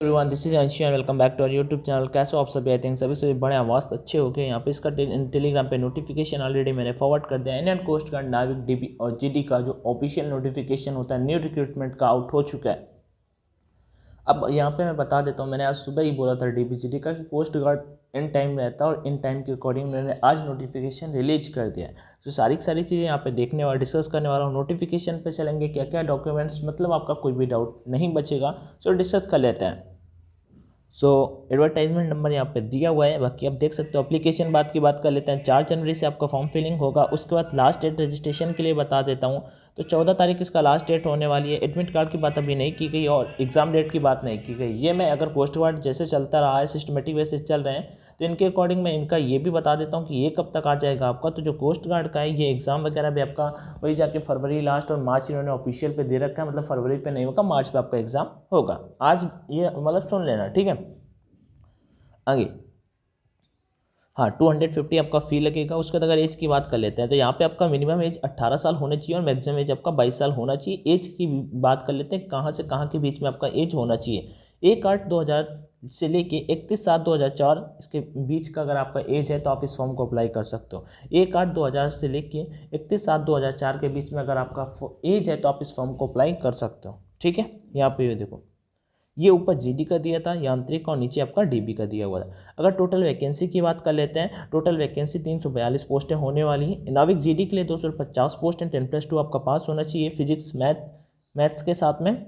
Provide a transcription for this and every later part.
Everyone, this is Anshi and welcome back to our YouTube channel. कैसे हो आप सभी? आई थिंक सभी बड़े आवाज़ अच्छे हो गए। यहाँ पे इसका टेलीग्राम पे नोटिफिकेशन ऑलरेडी मैंने फॉरवर्ड कर दिया। इंडियन कोस्ट गार्ड, नाविक, डीबी और जीडी का जो ऑफिशियल नोटिफिकेशन होता है न्यू रिक्रूटमेंट का, आउट हो चुका है। अब यहाँ पे मैं बता देता हूँ, मैंने आज सुबह ही बोला था डीबी जीडी का कि कोस्ट गार्ड इन टाइम रहता है और इन टाइम के अकॉर्डिंग मैंने आज नोटिफिकेशन रिलीज कर दिया है। तो सारी चीज़ें यहाँ पे देखने वाला, डिस्कस करने वाला हूँ। नोटिफिकेशन पे चलेंगे, क्या क्या डॉक्यूमेंट्स, मतलब आपका कोई भी डाउट नहीं बचेगा। सो डिस्कस कर लेते हैं। सो एडवर्टाइजमेंट नंबर यहाँ पे दिया हुआ है, बाकी आप देख सकते हो। एप्लीकेशन की बात कर लेते हैं। 4 जनवरी से आपका फॉर्म फिलिंग होगा। उसके बाद लास्ट डेट रजिस्ट्रेशन के लिए बता देता हूँ, तो 14 तारीख इसका लास्ट डेट होने वाली है। एडमिट कार्ड की बात अभी नहीं की गई और एग्जाम डेट की बात नहीं की गई। ये मैं अगर कोस्ट गार्ड जैसे चलता रहा है, सिस्टमेटिक वे से चल रहे हैं, तो इनके अकॉर्डिंग मैं इनका ये भी बता देता हूँ कि ये कब तक आ जाएगा आपका। तो जो कोस्ट गार्ड का है, ये एग्जाम वगैरह भी आपका वही जाके फरवरी लास्ट और मार्च इन्होंने ऑफिशियल पे दे रखा है। मतलब फरवरी पे नहीं होगा, मार्च पे आपका एग्जाम होगा। आज ये मतलब सुन लेना, ठीक है। आगे हाँ, 250 आपका फ़ी लगेगा। उसके बाद अगर एज की बात कर लेते हैं, तो यहाँ पे आपका मिनिमम एज 18 साल होना चाहिए और मैक्सिमम एज आपका 22 साल होना चाहिए। एज की बात कर लेते हैं, कहाँ से कहाँ के बीच में आपका एज होना चाहिए। 1/8/2000 से लेके 31/7/2004 इसके बीच का अगर आपका एज है तो आप इस फॉर्म को अप्लाई कर सकते हो। 1/8/2000 से लेके 31/7/2004 के बीच में अगर आपका एज है तो आप इस फॉर्म को अप्लाई कर सकते हो, ठीक है। यहाँ पे ये देखो, ये ऊपर जीडी का दिया था यांत्रिक और नीचे आपका डीबी का दिया हुआ था। अगर टोटल वैकेंसी की बात कर लेते हैं, टोटल वैकेंसी 342 पोस्टें होने वाली हैं। नाविक जीडी के लिए 250 पोस्ट हैं। 10+2 आपका पास होना चाहिए फिजिक्स मैथ्स के साथ में।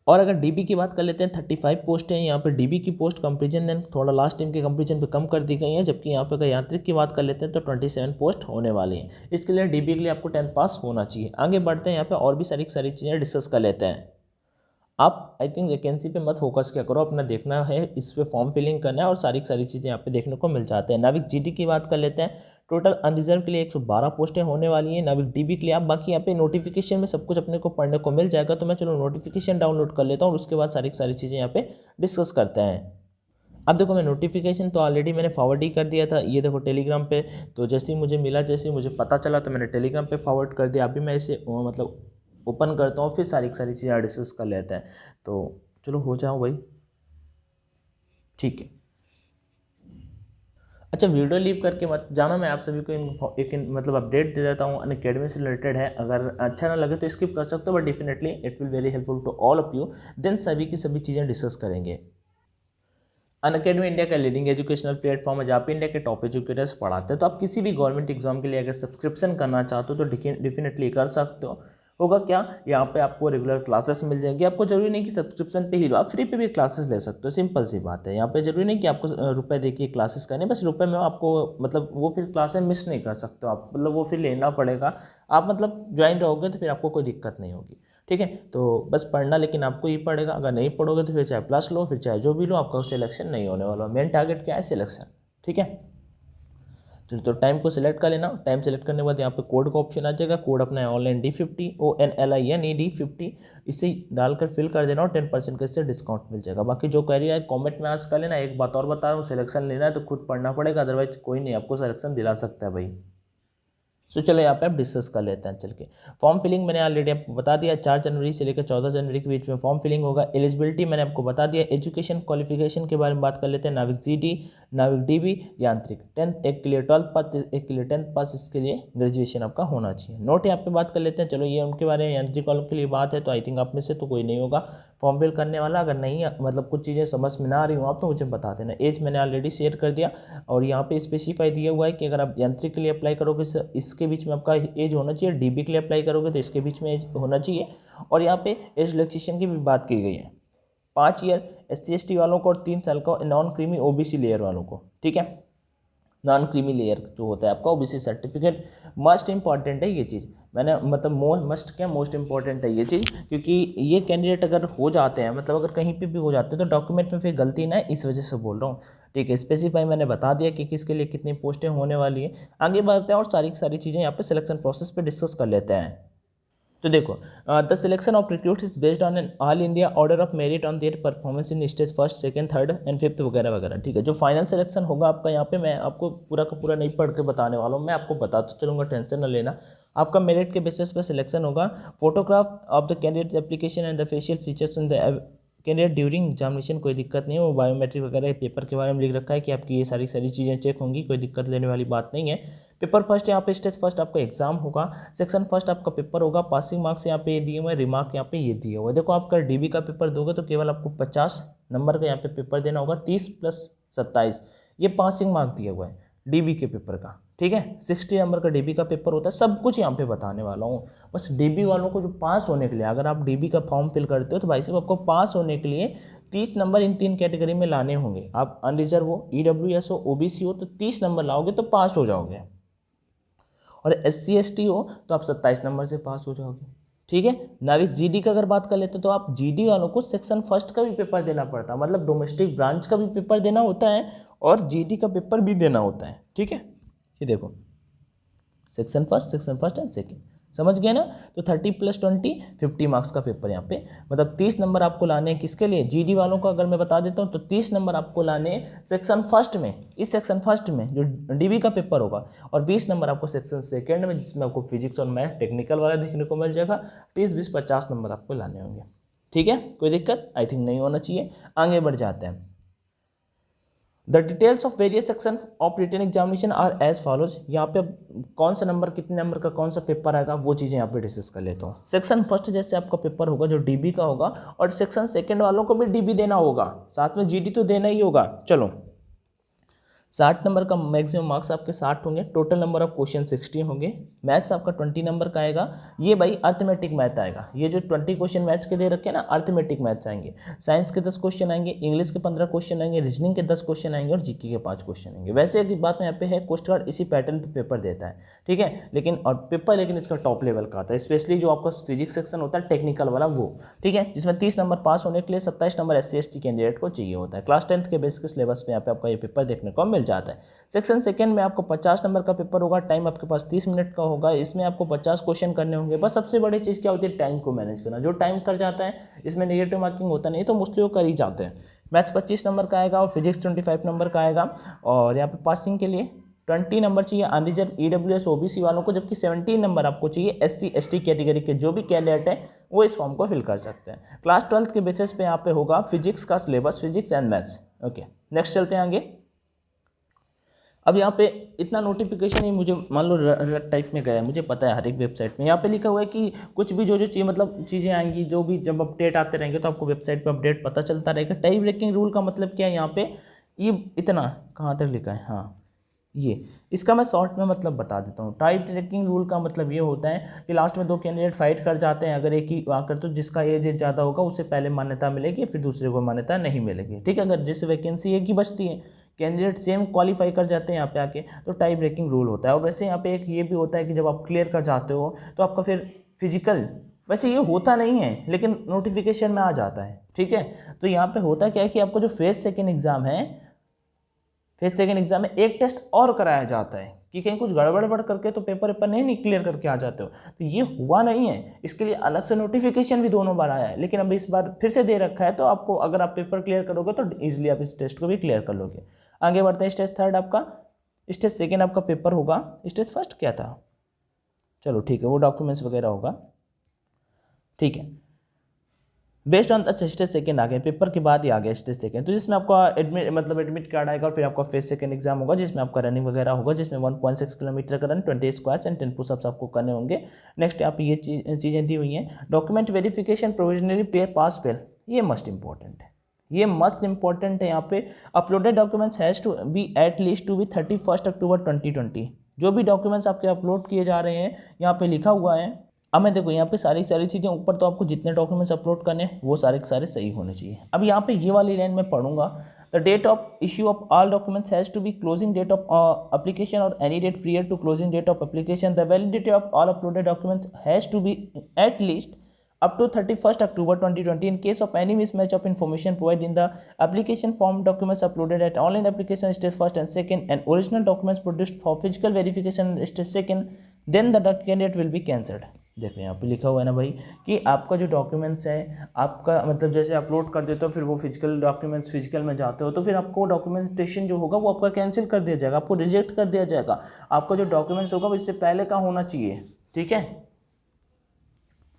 और अगर डीबी की बात कर लेते हैं, 35 पोस्ट हैं। यहाँ पर डीबी की पोस्ट कंपेरिजन देन थोड़ा लास्ट टाइम के कंपेरिजन पे कम कर दी गई हैं, जबकि यहाँ पर अगर यांत्रिक की बात कर लेते हैं तो 27 पोस्ट होने वाली हैं। इसके लिए डीबी के लिए आपको 10th पास होना चाहिए। आगे बढ़ते हैं, यहाँ पे और भी सारी चीज़ें डिस्कस कर लेते हैं। आप आई थिंक वैकेंसी पे मत फोकस क्या करो, अपना देखना है, इस पे फॉर्म फिलिंग करना है और सारी चीज़ें यहाँ पे देखने को मिल जाते हैं। नाविक जीडी की बात कर लेते हैं, टोटल अनरिजर्व के लिए 112 पोस्टें होने वाली हैं। नाविक डीबी के लिए आप बाकी यहाँ पे नोटिफिकेशन में सब कुछ अपने को पढ़ने को मिल जाएगा। तो मैं चलो नोटिफिकेशन डाउनलोड कर लेता हूँ और उसके बाद सारी चीज़ें यहाँ पे डिस्कस करते हैं। अब देखो, मैं नोटिफिकेशन तो ऑलरेडी मैंने फॉरवर्ड ही कर दिया था। ये देखो टेलीग्राम पे, तो जैसे ही मुझे मिला, जैसे ही मुझे पता चला, तो मैंने टेलीग्राम पे फॉरवर्ड कर दिया। अभी मैं इसे मतलब ओपन करता हूँ, फिर सारी चीज़ें डिस्कस कर लेते हैं। तो चलो हो जाओ भाई, ठीक है। अच्छा, वीडियो लीव करके मत जाना। मैं आप सभी को एक मतलब अपडेट दे देता हूँ, अनअकैडमी से रिलेटेड है। अगर अच्छा ना लगे तो स्किप कर सकते हो, but definitely it will very helpful to all of you. Then सभी की सभी चीज़ें डिस्कस करेंगे। अनअकैडमी इंडिया का लीडिंग एजुकेशनल प्लेटफॉर्म है, जहाँ पे इंडिया के टॉप एजुकेटर्स पढ़ाते हैं। तो आप किसी भी गवर्नमेंट एग्जाम के लिए अगर सब्सक्रिप्शन करना चाहते हो तो डेफिनेटली कर सकते हो। होगा क्या, यहाँ पे आपको रेगुलर क्लासेस मिल जाएंगी। आपको जरूरी नहीं कि सब्सक्रिप्शन पे ही लो, आप फ्री पे भी क्लासेस ले सकते हो। सिंपल सी बात है। यहाँ पे जरूरी नहीं कि आपको रुपए देके क्लासेस करने, बस रुपए में आपको मतलब वो फिर क्लासेस मिस नहीं कर सकते हो आप, मतलब वो फिर लेना पड़ेगा। आप मतलब ज्वाइन रहोगे तो फिर आपको कोई दिक्कत नहीं होगी, ठीक है। तो बस पढ़ना लेकिन आपको ही पड़ेगा। अगर नहीं पढ़ोगे तो फिर चाहे प्लस लो, फिर चाहे जो भी लो, आपका सिलेक्शन नहीं होने वाला। मेन टारगेट क्या है? सिलेक्शन, ठीक है। तो टाइम को सिलेक्ट कर लेना। टाइम सेलेक्ट करने के बाद यहाँ पे कोड का ऑप्शन आ जाएगा। कोड अपना है ऑनलाइन D50 ONLINE D50, इसे डालकर फिल कर देना और 10% का इससे डिस्काउंट मिल जाएगा। बाकी जो क्वेरी है कमेंट में आज कर लेना। एक बात और बता रहा हूँ, सिलेक्शन लेना है तो खुद पढ़ना पड़ेगा, अदरवाइज कोई नहीं आपको सिलेक्शन दिला सकता है भाई। सो चलो यहाँ पे आप डिस्कस कर लेते हैं चल के। फॉर्म फिलिंग मैंने ऑलरेडी आपको बता दिया, 4 जनवरी से लेकर 14 जनवरी के बीच में फॉर्म फिलिंग होगा। एलिजिबिलिटी मैंने आपको बता दिया। एजुकेशन क्वालिफिकेशन के बारे में बात कर लेते हैं। नाविक जीडी, नाविक डीबी, यांत्रिक 10th, एक के लिए 12th पास, एक के लिए 10th पास, इसके लिए ग्रेजुएशन आपका होना चाहिए। नोट यहाँ पे बात कर लेते हैं। चलो ये उनके बारे में, यांत्रिक वालों के लिए बात है, तो आई थिंक आप में से तो कोई नहीं होगा फॉर्म फिल करने वाला। अगर नहीं मतलब कुछ चीज़ें समझ में ना आ रही हो आप, तो मुझे बता देना। एज मैंने ऑलरेडी शेयर कर दिया और यहाँ पे स्पेसिफाई दिया हुआ है कि अगर आप यांत्रिक के लिए अप्लाई करोगे इसके बीच में आपका एज होना चाहिए। डीबी के लिए अप्लाई करोगे तो इसके बीच में एज होना चाहिए। और यहाँ पे एज रिलैक्सेशन की भी बात की गई है। 5 ईयर SC/ST वालों को और 3 साल का नॉन क्रीमी OBC लेयर वालों को, ठीक है। नॉन क्रीमी लेयर जो होता है आपका OBC सर्टिफिकेट, मस्ट इंपॉर्टेंट है ये चीज़। मैंने मतलब मस्ट क्या, मोस्ट इंपॉर्टेंट है ये चीज़, क्योंकि ये कैंडिडेट अगर हो जाते हैं, मतलब अगर कहीं पे भी हो जाते हैं तो डॉक्यूमेंट में फिर गलती ना है, इस वजह से बोल रहा हूँ, ठीक है। स्पेसिफाई मैंने बता दिया कि किसके लिए कितनी पोस्टें होने वाली है। आगे बढ़ते हैं और सारी चीज़ें यहाँ पे सिलेक्शन प्रोसेस पे डिस्कस कर लेते हैं। तो देखो, the selection of recruits is based on an all India order of merit on their performance in stage 1st, 2nd, 3rd and 5th वगैरह वगैरह, ठीक है। जो फाइनल सिलेक्शन होगा आपका, यहाँ पे मैं आपको पूरा का पूरा नहीं पढ़ के बताने वाला हूँ, मैं आपको बताता चलूँगा, टेंशन न लेना। आपका मेरिट के बेसिस पे सिलेक्शन होगा। Photograph of the candidate application and the facial features in the candidate during examination, कोई दिक्कत नहीं है, वो बायोमेट्रिक वगैरह पेपर के बारे में लिख रखा है कि आपकी ये सारी चीज़ें चेक होंगी, कोई दिक्कत लेने वाली बात नहीं है। पेपर फर्स्ट यहाँ पे स्टेज फर्स्ट आपका एग्जाम होगा, सेक्शन फर्स्ट आपका पेपर होगा, पासिंग मार्क्स यहाँ पे दिए हुए, रिमार्क यहाँ पे ये दिए हुए। देखो आपका डीबी का पेपर दोगे तो केवल आपको 50 नंबर का यहाँ पे पेपर देना होगा, 30 + 27 ये पासिंग मार्क दिया हुआ है डीबी के पेपर का, ठीक है। 60 नंबर का डीबी का पेपर होता है, सब कुछ यहाँ पे बताने वाला हूँ। बस डीबी वालों को जो पास होने के लिए, अगर आप डीबी का फॉर्म फिल करते हो तो भाई साहब आपको पास होने के लिए 30 नंबर इन 3 कैटेगरी में लाने होंगे। आप अनरिजर्व हो, ईडब्ल्यूएस हो, ओबीसी हो तो 30 नंबर लाओगे तो पास हो जाओगे, और SC ST हो तो आप 27 नंबर से पास हो जाओगे, ठीक है। नाविक जीडी का अगर बात कर लेते तो आप जीडी वालों को सेक्शन फर्स्ट का भी पेपर देना पड़ता है, मतलब डोमेस्टिक ब्रांच का भी पेपर देना होता है और जीडी का पेपर भी देना होता है, ठीक है। ये देखो सेक्शन फर्स्ट एंड सेकेंड, समझ गए ना। तो 30 + 20 50 मार्क्स का पेपर यहाँ पे, मतलब 30 नंबर आपको लाने हैं किसके लिए, जीडी वालों को अगर मैं बता देता हूँ तो 30 नंबर आपको लाने सेक्शन फर्स्ट में, इस सेक्शन फर्स्ट में जो डीबी का पेपर होगा, और 20 नंबर आपको सेक्शन सेकेंड में जिसमें आपको फिजिक्स और मैथ टेक्निकल वाला देखने को मिल जाएगा। 30 20 50 नंबर आपको लाने होंगे, ठीक है। कोई दिक्कत आई थिंक नहीं होना चाहिए। आगे बढ़ जाते हैं। The details of various section of written examination are as follows. यहाँ पे कौन सा नंबर कितने नंबर का कौन सा पेपर आएगा वो चीज़ें यहाँ पे डिस्कस कर लेता हूँ। सेक्शन फर्स्ट जैसे आपका पेपर होगा जो डीबी का होगा, और सेक्शन सेकंड वालों को भी डीबी देना होगा, साथ में जीडी तो देना ही होगा। चलो 60 नंबर का मैक्सिमम मार्क्स आपके 60 होंगे, टोटल नंबर ऑफ क्वेश्चन 60 होंगे। मैथ्स आपका 20 नंबर का आएगा, ये भाई अर्थमेटिक मैथ आएगा। ये जो 20 क्वेश्चन मैथ्स के दे रखे हैं ना, अर्थमेटिक मैथ्स आएंगे। साइंस के 10 क्वेश्चन आएंगे, इंग्लिश के 15 क्वेश्चन आएंगे, रीजनिंग के 10 क्वेश्चन आएंगे और जीके के 5 क्वेश्चन आएंगे। वैसे एक बात यहाँ पे है, कोस्ट गार्ड इसी पैटर्न पे पेपर देता है, ठीक है। लेकिन इसका टॉप लेवल का आता है, स्पेशली जो आपका फिजिक्स सेक्शन होता है टेक्निकल वाला वो, ठीक है, जिसमें 30 नंबर पास होने के लिए 27 नंबर SC ST कैंडिडेट को चाहिए होता है। क्लास 10th के बेसिक सिलेबस पे यहाँ पे आपका ये पेपर देखने को मिल जाता है। सेक्शन सेकंड में आपको 50 नंबर का पेपर होगा, टाइम आपके पास 30 मिनट का होगा, इसमें आपको 50 क्वेश्चन करने होंगे। बस सबसे बड़ी चीज़ क्या होती है, टाइम को मैनेज करना। जो टाइम कर जाता है इसमें नेगेटिव मार्किंग होता नहीं, तो मोस्टली वो कर ही जाते हैं। मैथ्स 25 नंबर का आएगा और फिजिक्स 25 नंबर का आएगा, और यहाँ पे पासिंग के लिए 20 नंबर चाहिए अनरिजर्व EWS OBC वालों को, जबकि 17 नंबर आपको चाहिए SC ST कैटेगरी के जो भी कैंडिडेट है वो इस फॉर्म को फिल कर सकते हैं। क्लास 12th के बेसिस पे यहाँ पे होगा फिजिक्स का syllabus, physics and maths. Okay, next चलते हैं आगे। अब यहाँ पे इतना नोटिफिकेशन ही मुझे मान लो रट टाइप में गया, मुझे पता है हर एक वेबसाइट में यहाँ पे लिखा हुआ है कि कुछ भी जो चीज़ मतलब चीज़ें आएंगी, जो भी जब अपडेट आते रहेंगे तो आपको वेबसाइट पे अपडेट पता चलता रहेगा। टाइप ब्रेकिंग रूल का मतलब क्या है यहाँ पे, ये इतना कहाँ तक लिखा है, हाँ ये, इसका मैं शॉर्ट में मतलब बता देता हूँ। टाइप ब्रेकिंग रूल का मतलब ये होता है कि लास्ट में 2 कैंडिडेट फाइट कर जाते हैं, अगर एक ही आकर तो जिसका एज ज़्यादा होगा उसे पहले मान्यता मिलेगी, फिर दूसरे को मान्यता नहीं मिलेगी, ठीक है। अगर जिस वैकेंसी एक ही बचती है, कैंडिडेट सेम क्वालिफाई कर जाते हैं यहाँ पे आके, तो टाइप ब्रेकिंग रूल होता है। और वैसे यहाँ पे एक ये भी होता है कि जब आप क्लियर कर जाते हो तो आपका फिर फिजिकल, वैसे ये होता नहीं है लेकिन नोटिफिकेशन में आ जाता है, ठीक है। तो यहाँ पे होता क्या है कि आपको जो फेज सेकेंड एग्जाम है, फेज सेकेंड एग्जाम में एक टेस्ट और कराया जाता है कि कहीं कुछ गड़बड़ करके तो पेपर नहीं क्लियर करके आ जाते हो, तो ये हुआ नहीं है। इसके लिए अलग से नोटिफिकेशन भी दोनों बार आया है, लेकिन अब इस बार फिर से दे रखा है, तो आपको अगर आप पेपर क्लियर करोगे तो ईजिली आप इस टेस्ट को भी क्लियर कर लोगे। आगे बढ़ते हैं। स्टेज थर्ड आपका, स्टेज सेकेंड आपका पेपर होगा, स्टेज फर्स्ट क्या था, चलो ठीक है, वो डॉक्यूमेंट्स वगैरह होगा, ठीक है। बेस्ड ऑन, अच्छा स्टेज सेकंड आ गया, पेपर के बाद ही आ गया स्टेज सेकंड, तो जिसमें आपका एडमिट कार्ड आएगा, और फिर आपका फेज सेकंड एग्जाम होगा जिसमें आपका रनिंग वगैरह होगा, जिसमें 1.6 किलोमीटर का रन, 20 स्क्वाट्स एंड 10 पुशअप्स आपको करने होंगे। नेक्स्ट आप ये चीज़ें दी हुई हैं। Document verification provisionally pass fail, ये मस्ट इंपॉर्टेंट है, ये मस्ट इंपॉर्टेंट है। यहाँ पे uploaded documents has to be at least to be 31 October 2020। जो भी डॉक्यूमेंट्स आपके अपलोड किए जा रहे हैं यहाँ पे लिखा हुआ है। अब मैं देखो यहाँ पे सारी चीज़ें ऊपर, तो आपको जितने डॉक्यूमेंट्स अपलोड करने हैं वो सारे के सारे सही होने चाहिए। अब यहाँ पे ये वाली लाइन मैं पढ़ूंगा, the date of issue of all documents has to be closing date of application or any date prior to closing date of application. The validity of all uploaded documents has to be at least up to 31st October 2020 in case of any mismatch of information provided in the application form. Documents uploaded at online application stage first and second and original documents produced for physical verification stage second, then the candidate will be cancelled। देखो यहाँ पे लिखा हुआ है ना भाई कि आपका जो डॉक्यूमेंट्स है, आपका मतलब जैसे अपलोड कर देते हो, फिर वो फिजिकल डॉक्यूमेंट्स फिजिकल में जाते हो, तो फिर आपको डॉक्यूमेंटेशन जो होगा वो आपका कैंसिल कर दिया जाएगा, आपको रिजेक्ट कर दिया जाएगा। आपका जो डॉक्यूमेंट्स होगा वो इससे पहले का होना चाहिए, ठीक है।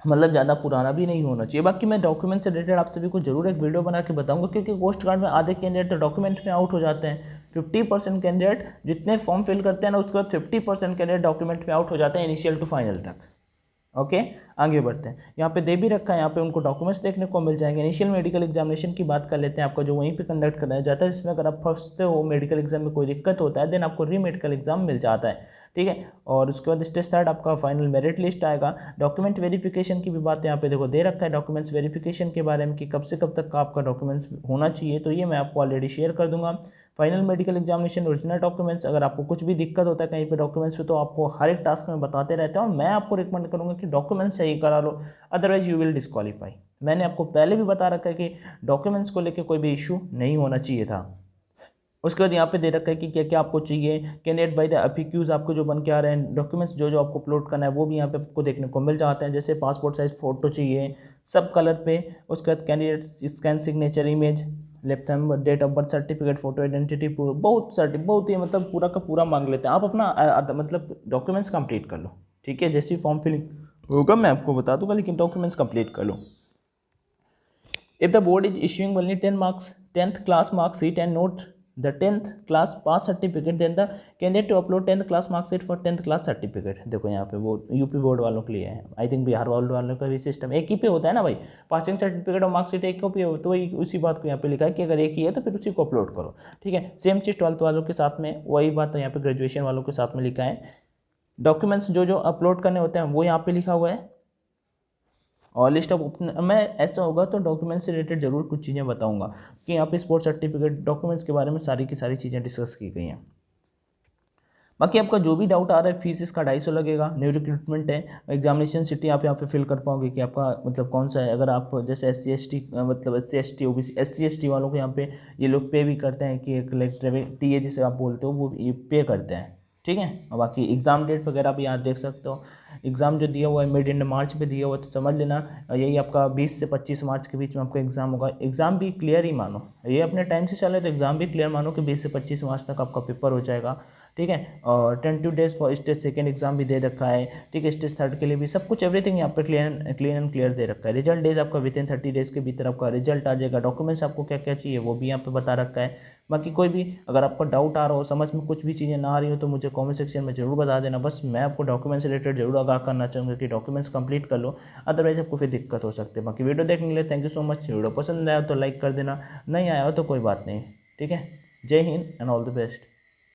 मतलब ज़्यादा पुराना भी नहीं होना चाहिए। बाकी मैं डॉक्यूमेंट से रिलेटेड आप सभी को जरूर एक वीडियो बना के बताऊंगा, क्योंकि पोस्ट कार्ड में आधे कैंडिडेट तो डॉक्यूमेंट में आउट हो जाते हैं। 50% कैंडिडेट जितने फॉर्म फिल करते हैं ना, उसके बाद 50% कैंडिडेट डॉक्यूमेंट में आउट हो जाते हैं इनिशियल टू फाइनल तक। ओके, आगे बढ़ते हैं। यहाँ पे दे भी रखा है, यहाँ पे उनको डॉक्यूमेंट्स देखने को मिल जाएंगे। इनिशियल मेडिकल एग्जामिनेशन की बात कर लेते हैं, आपका जो वहीं पे कंडक्ट कराया जाता है। इसमें अगर आप फंसते हो, मेडिकल एग्जाम में कोई दिक्कत होता है, देन आपको री मेडिकल एग्जाम मिल जाता है, ठीक है। और उसके बाद स्टेज 3 आपका फाइनल मेरिट लिस्ट आएगा। डॉक्यूमेंट वेरिफिकेशन की भी बात यहाँ पे देखो दे रखा है, डॉक्यूमेंट्स वेरिफिकेशन के बारे में कि कब से कब तक का आपका डॉक्यूमेंट्स होना चाहिए, तो ये मैं आपको ऑलरेडी शेयर कर दूंगा। Final medical examination original documents, अगर आपको कुछ भी दिक्कत होता है कहीं पे डॉक्यूमेंट्स पे, तो आपको हर एक टास्क में बताते रहते हैं, और मैं आपको रिकमेंड करूंगा कि डॉक्यूमेंट्स सही करा लो, अदरवाइज यू विल डिस्क्वालीफाई। मैंने आपको पहले भी बता रखा है कि डॉक्यूमेंट्स को लेकर कोई भी इशू नहीं होना चाहिए था। उसके बाद यहाँ पे दे रखा है कि क्या क्या आपको चाहिए। कैंडिडेट बाय द एफएक्यूज आपको जो बन के आ रहे हैं, डॉक्यूमेंट्स जो जो आपको अपलोड करना है वो भी यहाँ पे आपको देखने को मिल जाते हैं। जैसे पासपोर्ट साइज फ़ोटो चाहिए सब कलर पे, उसके बाद candidate scan signature image, left thumb, date of birth certificate, photo identity proof, बहुत ही मतलब पूरा का पूरा मांग लेते हैं। आप अपना मतलब डॉक्यूमेंट्स कंप्लीट कर लो, ठीक है। जैसे फॉर्म फिलिंग होगा मैं आपको बता दूंगा, लेकिन डॉक्यूमेंट्स कंप्लीट कर लो। If the board is issuing only 10 marks, 10th class mark sheet and not the 10th class pass certificate, then the candidate to upload 10th class mark sheet for 10th class certificate। देखो यहाँ पे वो UP board वालों के लिए है, I think Bihar वालों का भी सिस्टम एक ही पे होता है ना भाई, पासिंग सर्टिफिकेट और मार्कशीट एक कॉपी हो, तो वही उसी बात को यहाँ पे लिखा है कि अगर एक ही है तो फिर उसी को अपलोड करो, ठीक है। सेम चीज़ 12th वालों के साथ में, वही बात यहाँ पे ग्रेजुएशन वालों के साथ में लिखा है। डॉक्यूमेंट्स जो जो अपलोड करने होते हैं वो यहाँ पे लिखा हुआ है, और लिस्ट ऑफ मैं ऐसा होगा तो डॉक्यूमेंट्स से रिलेटेड जरूर कुछ चीज़ें बताऊंगा, कि यहाँ पे स्पोर्ट्स सर्टिफिकेट डॉक्यूमेंट्स के बारे में सारी की सारी चीज़ें डिस्कस की गई हैं। बाकी आपका जो भी डाउट आ रहा है, फीस इसका 250 लगेगा, न्यू रिक्रूटमेंट है। एग्जामिनेशन सिटी आप यहाँ पे फिल कर पाओगे कि आपका मतलब कौन सा है। अगर आप जैसे SC ST मतलब SC ST OBC SC ST वालों को यहाँ पे ये लोग पे भी करते हैं कि एक TA जिसे आप बोलते हो वो ये पे करते हैं, ठीक है। और बाकी एग्ज़ाम डेट वगैरह भी यहाँ देख सकते हो। एग्ज़ाम जो दिया हुआ है मिड एंड मार्च पे दिया हुआ है, तो समझ लेना यही आपका 20 से 25 मार्च के बीच में आपका एग्ज़ाम होगा। एग्ज़ाम भी क्लियर ही मानो, ये अपने टाइम से चले तो एग्ज़ाम भी क्लियर मानो कि 20 से 25 मार्च तक आपका पेपर हो जाएगा, ठीक है। और 10 days for stage second exam भी दे रखा है, ठीक है। स्टेज 3 के लिए भी सब कुछ एवरीथिंग यहाँ पर क्लीन एंड क्लियर दे रखा है। रिजल्ट डेज आपका विद इन 30 डेज के भीतर आपका रिजल्ट आ जाएगा। डॉक्यूमेंट्स आपको क्या क्या चाहिए वो भी यहाँ पे बता रखा है। बाकी कोई भी अगर आपको डाउट आ रहा हो, समझ में कुछ भी चीज़ें ना आ रही हो, तो मुझे कमेंट सेक्शन में जरूर बता देना। बस मैं आपको डॉक्यूमेंट्स से रिलेटेड जरूर आगाह करना चाहूँगा कि डॉक्यूमेंट्स कंप्लीट कर लो, अदरवाइज आपको फिर दिक्कत हो सकती है। बाकी वीडियो देखने के लिए thank you so much. Video पसंद आया तो लाइक कर देना, नहीं आया हो तो कोई बात नहीं, ठीक है। जय Hind and all the best.